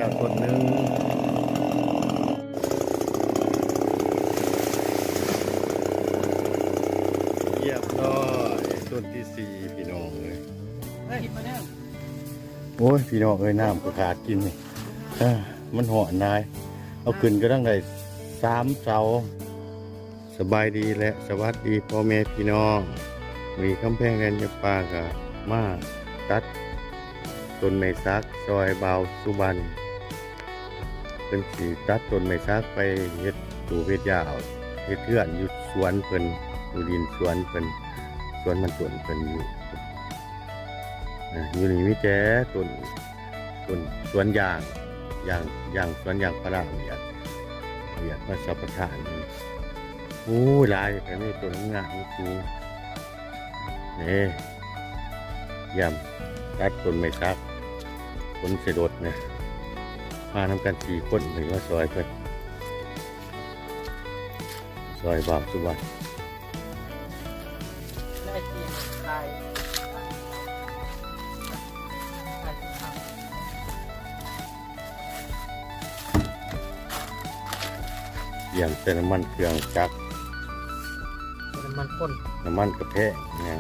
แล้วต้นหนึ่งเรียบร้อยต้นที่สี่พี่น้องเลยโอ้ยพี่น้องเอ้ยน้ำประกาศกินนี่มันห่อนนายเอาขึ้นก็ตั้งแต่3 เสาสบายดีและสวัสดีพ่อแม่พี่น้องมีคำแพงแดนยาปากะมาตัดต้นไม้ซักซอยเบาสุบันเป็นสีตัดต้นไม้ซักไปเฮ็ดตูเฮ็ดยาวเฮ็ดเทื่อนอยู่สวนเพิ่นอยู่ดินสวนเพิ่นสวนมันต้นเพิ่นอยู่อยู่นี่มีแต่ต้นสวนยางสวนยางพาราอยากมาสับประทานโอ้ลายแต่ไม่ต้นงามจริงนี่ยำตัดต้นไม้ซักคนเสดดเนี่ยมาทำกัน4 คนหรือว่าซอยเพื่อนซอยบ่าวสุวรรณเยี่ยมเป็นน้ำมันเครื่องจักรน้ำมันข้นน้ำมันกระเพาะเนี่ย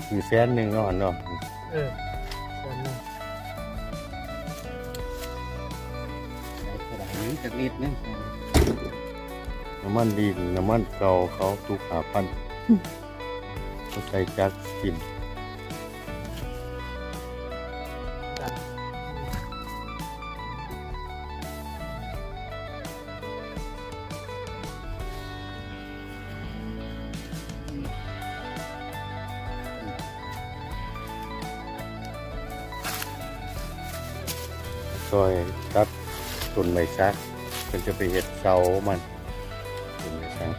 คือ100,000เนาะเนาะ100,000ได้กระดาษนี้จากลิตรนึงน้ำมันดีน้ำมันเก่าเขาทุก5,000เขาใส่จักรกินซอยตัดต้นไม้ซักเป็นจะไปเห็ดเสามันต้นไม้ซัก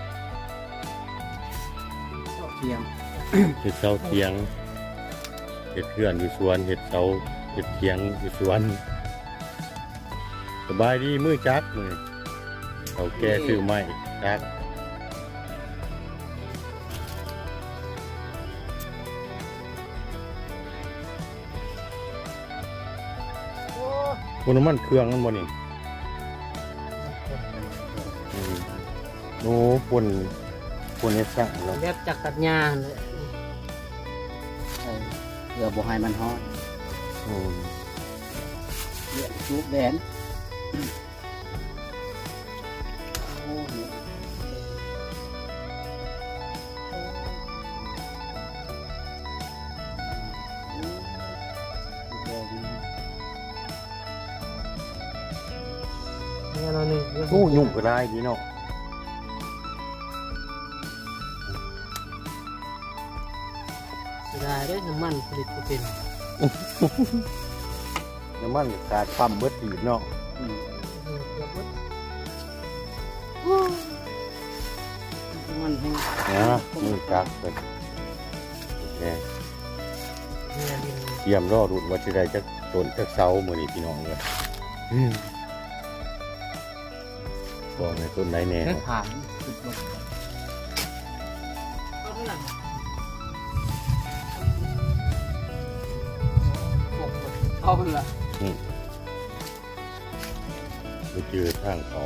เทียมเห็ดเสาเทียงเห็ดเพื่อนอยู่สวนเห็ดเสาเห็ดเทียงอยู่สวนสบายดีมือจักมือเขาแก่ซื้อไม้จักคุณน้ำมันเครื่องมันบ่นี่โอ้ปุ่นเฮ็ดสั่งแล้วแบบจักตัดหญ้าเลยเพื่อบ่ให้มันฮ้อนเลี้ยงชุบแดนโอ้ยุ่งก็ได้ดีเนาะได้ด้วยน้ำมันผลิตเป็น น้ำมันขาดปั๊มเบิดตีเนาะมันแห้งมือจักเป็นเตรียมรอรุ่นว่าจะได้จักต้นจักเสามื้อนี้พี่น้องเลยบอกในต้นไหนแน่ผ่านเอาละไปเจอทางเขา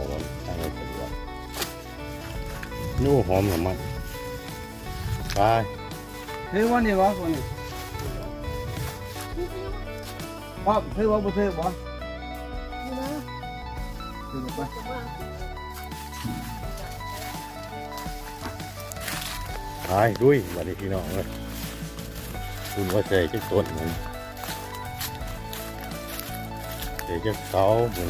ทางอะไรสะดวกนู่หอมน้ำมันไปเฮ้ยวันนี้วะวันนี้พ่อเฮ้ยวันบุษย์บ่ไปด้วยวันนี้พี่น้องเลยคุณว่าใจจะต้นมันเดี๋ยวจะเสาเหมือน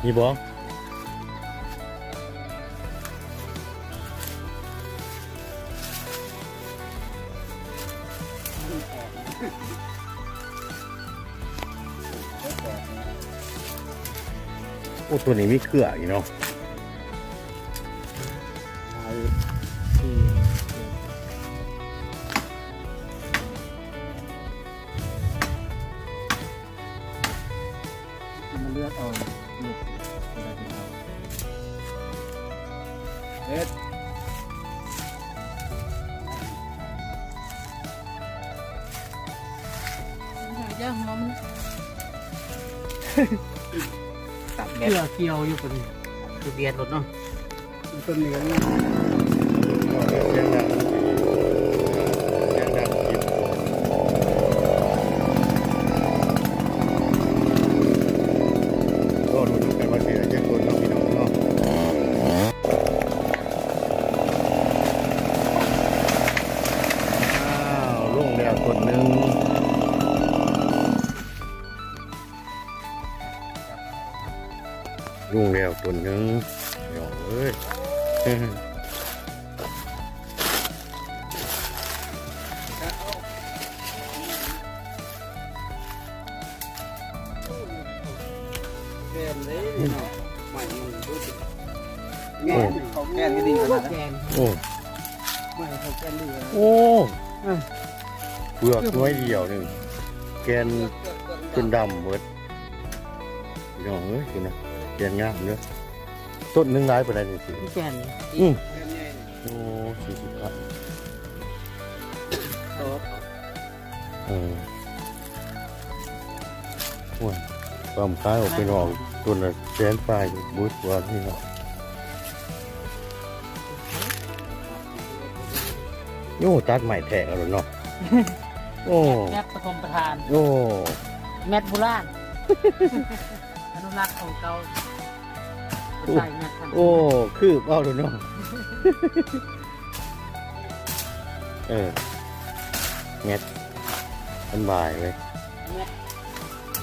นี่บอกโอ้ตัวนี้มีเครืออีกเนาะ ที่ เอ็ด ย่างหัวมัน ตัดแบ เกี่ บ ยวเกี่ยวอยู่คนคือเบียดรถเนาะ ต้นเหลือง เสียงดังเสียงดังกินก็รู้กันว่าเสียจะคนเราพี่น้องเนาะลงแล้วคนหนึ่งลุงแล้วคนหนึ่งเดี๋ยวเอ้ย แกนเลยเนาะใหม่มันรู้สึกแง่เขาแกนก็ดีขนาดนั้น แกน โอ้ ใหม่เขาแกนดีนะ โอ้เปลือกน้อยเดียวหนึ่งแกนจนดำเบิดพี่น้องเอ้ยคุณนะแกนงามเนอะต้นหนึ่งร้ายไปได้นี่สิ แกน อืม แกนใหญ่ โอ้40 ครับ โต โอ้ยความคล้ายออกเป็นออกต้นละแสนปลายบุษว่านี่เนาะโอ้ตัดใหม่แทะเอาแล้วเนาะโอ้ แมทปฐมประธาน โอ้ แมทโบราณอนุรักษ์ของเก่าใส่แมททัน โอ้คืบเอาแล้วเนาะเม็ดมันบ่ายเลย แมท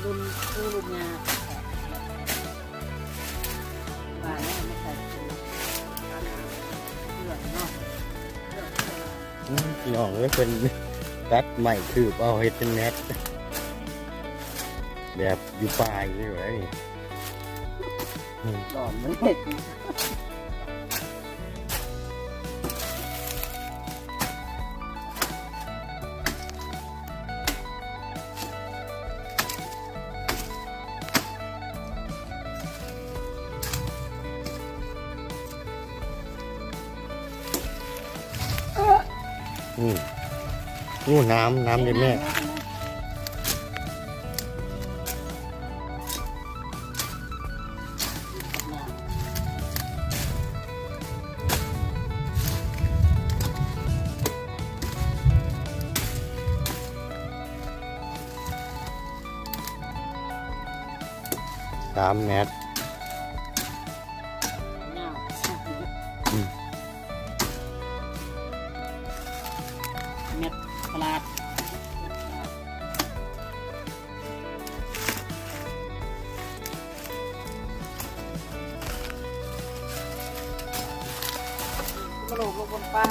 รุ่นรุ่นงาบ้านนี้ไม่ใส่เสื้อเนาะ พี่น้องเลยเป็นตัดใหม่คืบเอาเฮ็ดเป็นแมทแบบอยู่ปลายนี่ไว้ หลอนมันเห็ด นู่นน้ำเลยแม่3 เมตรแมทตลาดกระโดดลงบนฟ้า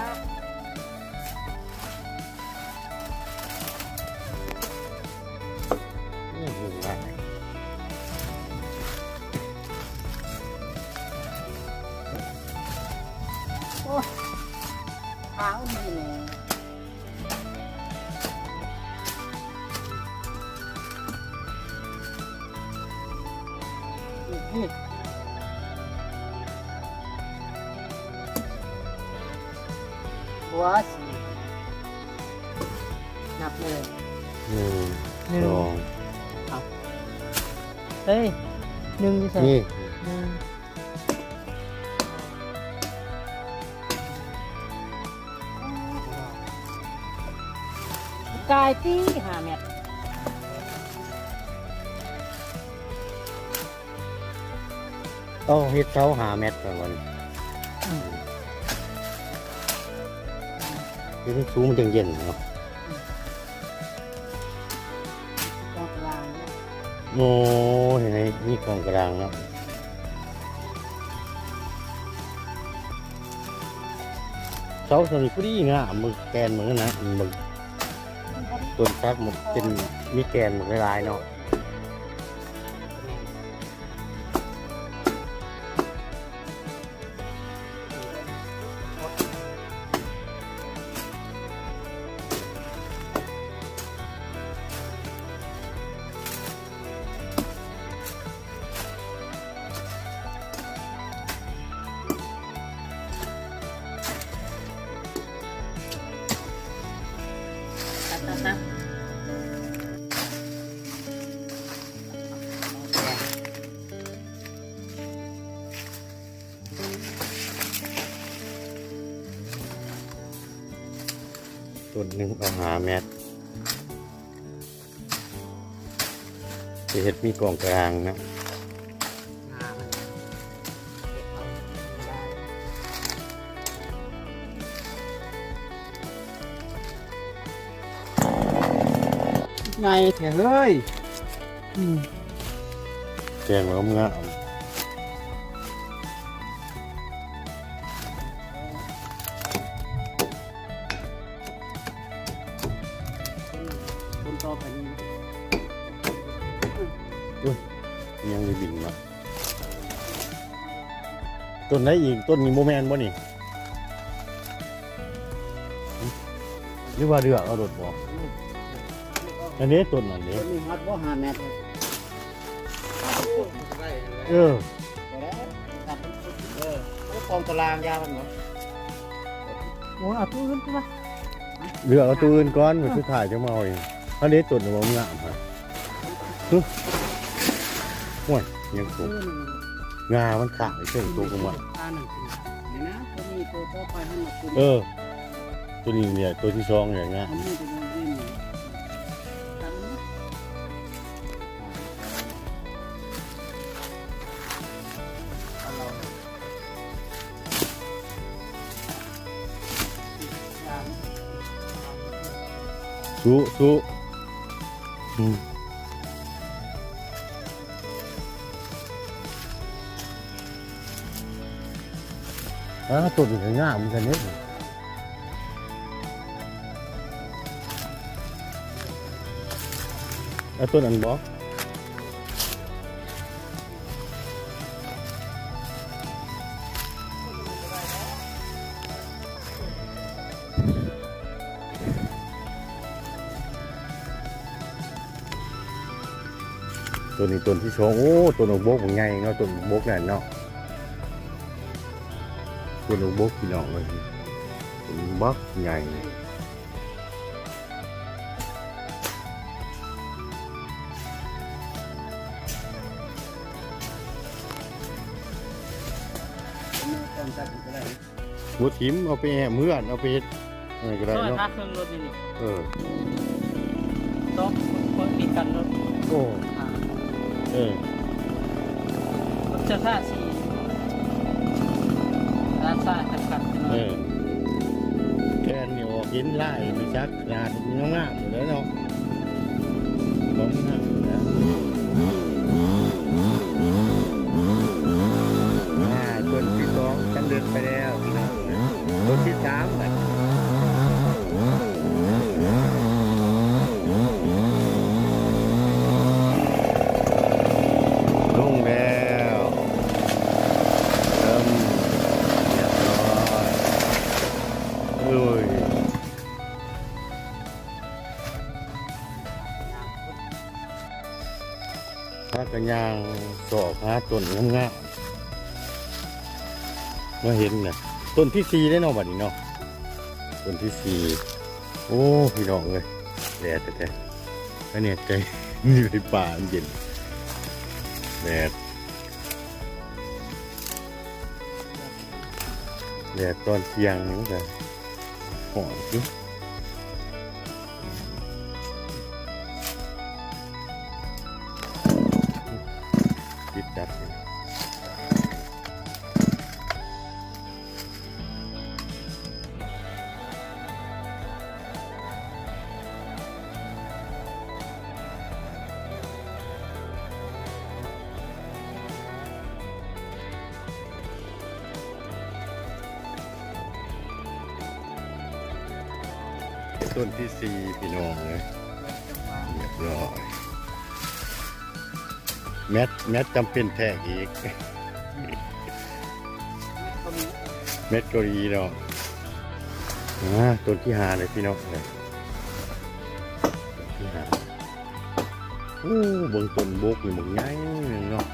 เท้าดีเลยบัวสีนับเลย 1 2 เฮ้ยหนึ่งจะใส่ นี่ หนึ่งกายที่5 เมตร ต้องเฮ็ดเสา5 เมตรก่อนวันนี่มันสูงมันจังเย็นเนาะ กองกลางเนี่ย โอ้เห็นไหมนี่กองกลางแล้วเสาส่วนนี้พอดีงามมึงแกนเหมือนกันนะมึงต้นซักมันเป็นมีแกนหมดหลายๆเนาะ นะ ต้นหนึ่งเอาหาแมทจะเห็ดมีกล่องกลางนะ งามันเก็บเอาได้ ไงแท้เฮ้ย แกงแล้วงาม ต้นต่อไปนี่ ยังมีบินมาต้นไหนอีกต้นนี้โมแมนบ่นี่หรือว่าเรือเอารถบ่อันนี้ต้นอันนี้ ต้นนี้ฮัดบ่5 เมตร เออ กองตารางยามันเหรอ โอ้เอาตู้ขึ้นไป เรือเอาตัวอื่นก่อนมันคือถ่ายจะมาเอาเองอันนี้ต้นมันงามฮะฮึห่วยยังสูงงามันขาดเส้นตัวของมัน อันนึงนี่นะตัวนี้ตัวต่อไปให้มาคุณ เออ ตัวนี้เนี่ยตัวที่สองเนี่ยงา อันนี้ตัวนี้นี่ตันนะสู้อืมต้นนี้งามเหมือนกันเนี่ยต้นอันบอกตัวนี้ต้นที่สองโอ้ต้นอกบกมันไงเนาะต้นอกบกนั่นเนาะต้นอกบกพี่น้องเลยต้นบักใหญ่บัวทิมเอาไปแหมเมื่อนเอาไปเฮ็ดอะไรก็ได้ ซอย เนาะ พาเครื่องรถนี่ เออ ต้องคนปิดกันรถ โอ้เออ รถจะท่าสีด้านซ้ายขัดกัน เออแค่นี้ออกกินไล่มีชักนาดงามๆอยู่แล้วเนาะของงามอยู่แล้วต้นที่สองฉันเดินไปแล้วนะต้นที่สามแบบลงแล้วเริ่มเรียบร้อยเอ้ยถ้ากันยางสอบหาต้นงามๆมาเห็นเนี่ยต้นที่สี่ได้เนาะบัดนี้เนาะต้นที่สี่โอ้พี่น้องเลยแดดแต่แล้วเนี่ยใจ อยู่ในป่ามันเย็นแดดตอนเที่ยงนี่มันจะหอมจริงติดจัดเลย ต้นที่สี่พี่น้องเลยเรียบร้อยแมทจำเป็นแทกอีก เม็ดเกาหลีเนาะต้นที่หาเลยพี่น้องเลยต้นที่หาโอ้เบิ่งต้นบกนี่มันใหญ่เนาะ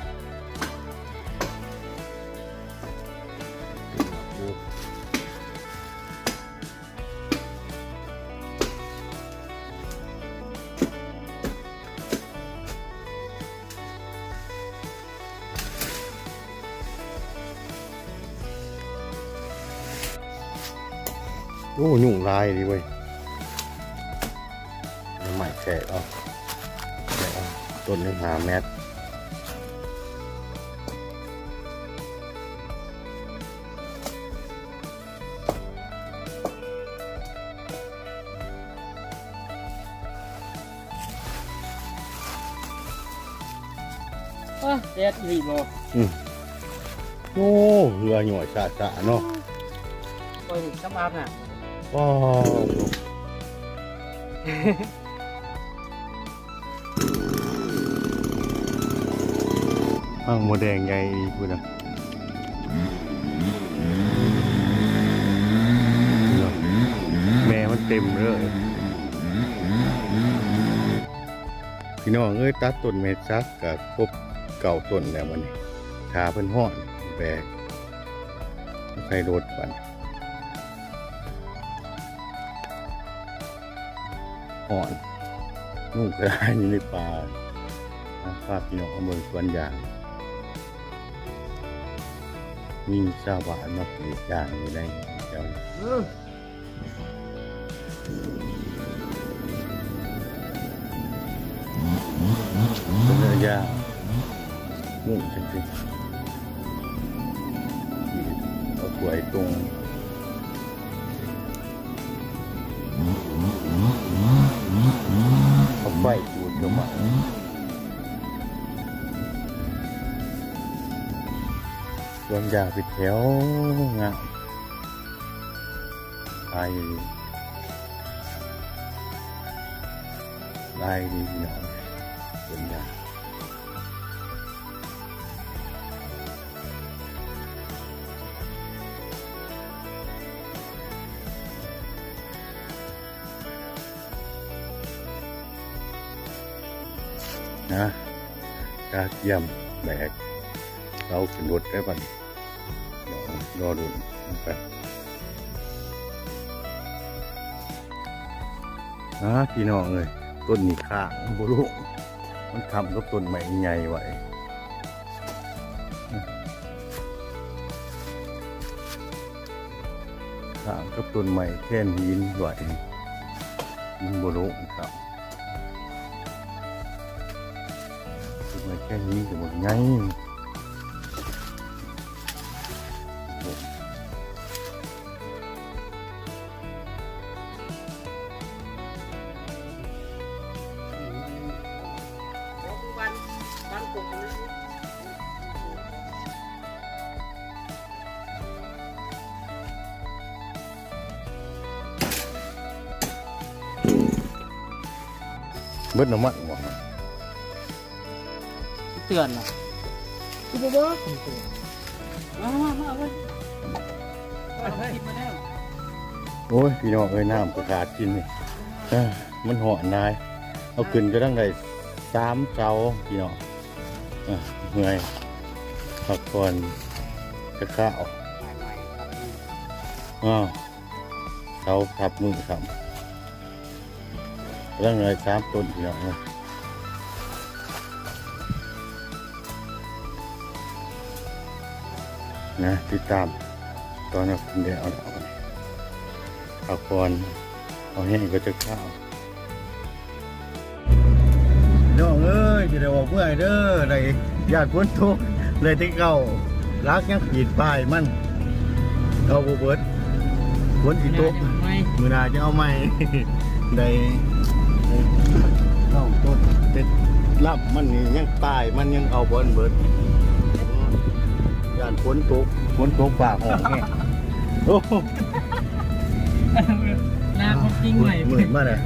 โอ้ยุ่งลายดีเว้ยใหม่แฉะเอาแฉะเอาต้นหนึ่ง5 เมตรเด็ดดีบ่ โอ้เรือหน่อยสะเนาะ โอ้ยกำอาบน่ะ ว้าวห้างโมแดงใหญ่ดีพูดนะแม่มันเต็มเลยพี่น้องเอ้ยตัดต้นเมซักกับครบเก่าต้นแล้วมันขาเพิ่นห่อนแบกใส่รถปันห่อนนุ่งกระดานอยู่ในป่าภาพพี่น้องเอาเมืองสวนยางมีชาวบ้านมาปลูกยางอยู่ในเจ้าต้นเรือยางนุ่งจริงๆเอาสวยตรงเอาไฟจูดลงมาสวนยางปิดแถวงามลายดีพี่น้องสวนยางนะกาเยี่ยมแบกเราขึ้นรถได้ป่ะรอดูนะครับพี่น้องเลยต้นนี้ข้างบุรุษมันทำกับต้นใหม่ใหญ่ไว้ข้างกับต้นใหม่แค่นหินไว้มันบุรุษครับแค่นี้ก็หมดไงเบิดน้ำมันหมดเตือนน่ะคือบ่บ่ผมเตือนมาเว้ยกินมาแล้ว โอ้ยพี่น้องเอ้ยน้ำประกาศกินนี่มันหอนนายเอาขึ้นก็ตั้งได้3 เสาพี่น้องเมื่อยพักผ่อนจะข้าวเสาทับมือครับตั้งได้3 ต้นพี่น้องนะติดตามตอนนี้เดี๋ยวเอาพักผ่อนเอาแห้งก็จะข้าวน้องเอ้ยจะได้บอกเมื่อยเด้อได้ญาติพ้นทุกเลยที่เก่ารักยังขีดป้ายมันเอาบ่เบิดพ้นอีตุกมือหนาจะเอาใหม่ได้เข้าต้นเต็ดรับมันนี่ยังป้ายมันยังเอาบนเบิดญาติพ้นทุกปากหอกแห้งโอ้ลาของจริงใหม่เหมือนมากเลย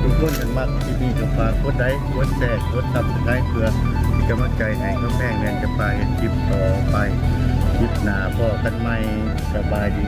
ทุกคนกันมากที่นี่จะฝากกดไลค์กดแชร์กดซับสไครต์เพื่อเป็นกำลังใจให้น้องแป้งแรงจะไปคลิปต่อไปคลิปหน้าพ่อกันใหม่สบายดี